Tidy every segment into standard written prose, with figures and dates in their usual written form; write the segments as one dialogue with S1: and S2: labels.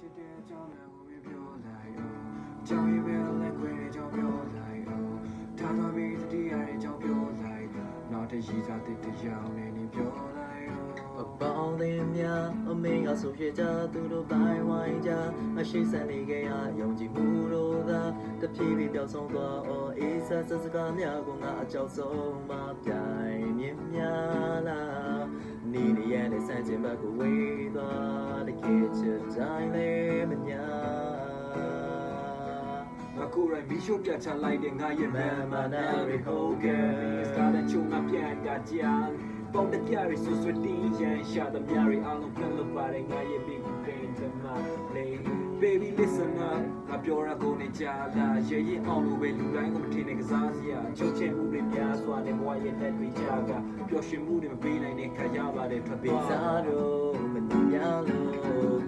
S1: ချစ်တဲ့အကြောင်းတွေကိုမပြောလိုက်တော့ကြောင်ရည်ပဲလည်းခွေတဲ့အကြောင်းပြောလိုက်တော့ထားသွားပြီးတတိယရဲ့အကြောင်းပြောလိုက်နောက်တည်းရည်စားတဲ့တရားနဲ့နေပြောလိုက်တော့
S2: ပေါင်းတင်များအမင်းကဆိုဖြစ်ကြသူတို့ပိုင်းဝိုင်းကြအရှိစံနေကြရယုံကြည်မှုတို့ကတဖြည်းဖြည်းပျောက်ဆုံးသွားအော်အေးဆက်စကားများကငါအကြောက်ဆုံးမှပြိုင်မြင်များလားနေနေရတဲ့စံကျင်ဘက်ကိုဝေးသွားတကယ်ချစ်တိုင်းလေးမညာ
S1: အခုရိုင်းမီရှိုးပြချလိုက်တဲ့ငါရဲ့ Mama Hogan စကားနဲ့ချုံငါပြန်တာကြာပေါတဲ့ပြရီဆွဆွတင်းရန်ရှာတဲ့မြရီအောင်လုံးပြန်လို့ပါတယ်ငါရဲ့ big pain တမလေး baby listen up ငါပြောရကုန်နေကြလားရဲရင်အောင်လို့ပဲလူတိုင်းကိုမထင်တဲ့ကစားစရာချုပ်ချင်မှုတွေများစွာနဲ့ဘဝရဲ့လက်တွေကြာကပျော်ရွှင်မှုတွေမပေးနိုင်တဲ့ခါရပါတယ်ထွက်ပြေး
S2: စားတော့မနေများလို့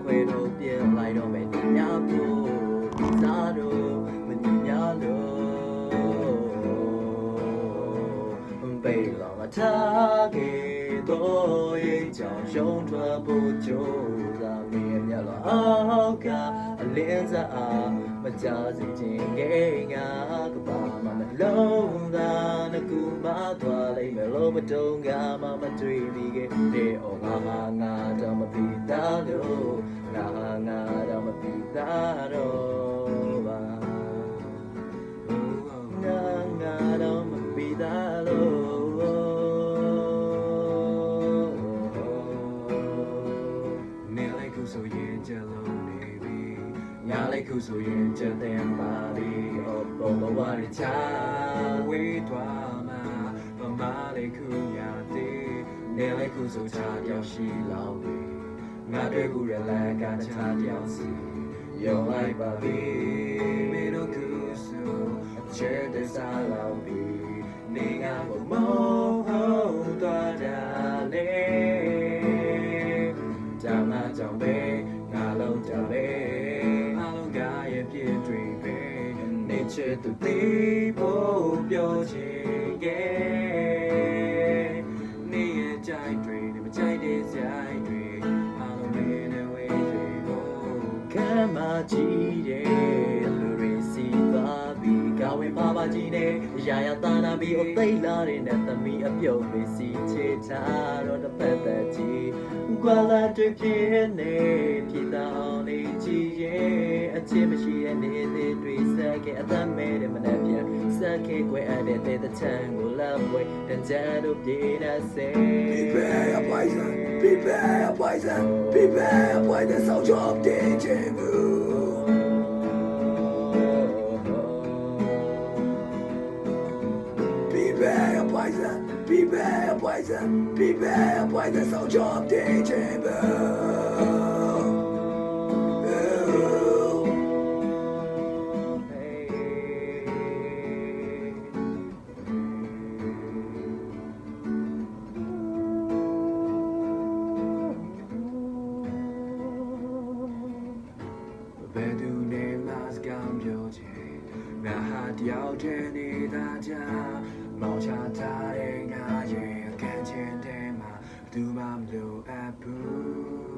S2: ခွဲတော့ပြဲလိုက်တော့မယ်များဖို့စားတော့မနေများလို့背了我他给多一脚胸ထွက်ဖို့ကြိုးစားမြင်ရလို့အောက်ကလင်းစားမကြစေခြင်းကငါကဘာမှမလုံးသာငကူမသွားလိမ့်မယ်လို့မတုံးကမှမတွေ့ပြီးခဲ့တဲ့အော်ငါတော့မပြီးသားလို့ငါတော့မပြီးသားတော့ပါငါတော့မပြီးသားလို့
S1: ဆိုရင်ကြလုံးနေပြီ
S2: ညာလိုက်ခုဆိုရင်ကြတဲ့ပါလေအော်ပေါ်ဘဝရချာ
S1: ဝေးသွားမှာပမာလေးခုညာသေး
S2: နေလိုက်ခုဆိုချာတယောက်ရှိလောက်ပြီငါတွေ့ခုရလန်ကချာတယောက်စီယုံလိုက်ပါပြီ
S1: မင်းတို့ခုဆို
S2: ချဲတဲ့စားလောက်ပြီနေငါဘမဟုတ်တော့တာလေကြောင်ပဲငါလုံးကြပဲ
S1: အလုံးကရဲ့ပြည့်တွေပဲ
S2: နေချစ်သူသေးဖို့ပြောချင်ခဲ့
S1: နေရဲ့ကြိုက်တွေမကြိုက်တဲ့ကြိုက်တွေအလုံးမင်းနဲ့ဝေးတွေကို
S2: ခံမကြည့်တဲ့လူတွေစီသွားပြီးကဝေးပါကြည့်နေရာရတာနာပြီးအသိလာတဲ့နဲ့သမီးအပြုံးလေးစီချေချတော့တစ်ဖက်သက်ကြည့်ကွာလာတွေ့ဖြစ်နေဖြစ်တော်နေကြည့်ရဲ့အချစ်မရှိတဲ့နေ့တွေဆက်ခဲ့အသက်မဲ့တဲ့မနေ့ပြန်ဆက်ခဲ့ွယ်အပ်တဲ့တဲ့ချမ်းကိုလပ်ဝဲတန်ကြတို့ပြေးနေစေ
S1: Prepare poison Prepare poison Prepare poison ဆောင်းချောတဲ့ချင်ဘူး Prepare poison Prepare poison Prepare poison ဆောင်းချောတဲ့ချင်ဘူးဘယ်သူနဲ့မှစကားပြောချင်ငါဟာတယောက်တည်းနေတာကြာမောင်ချထားတဲ့ငါရဲ့အခန်းချင်းထဲမှာသူမှမလိုအပ်ဘူး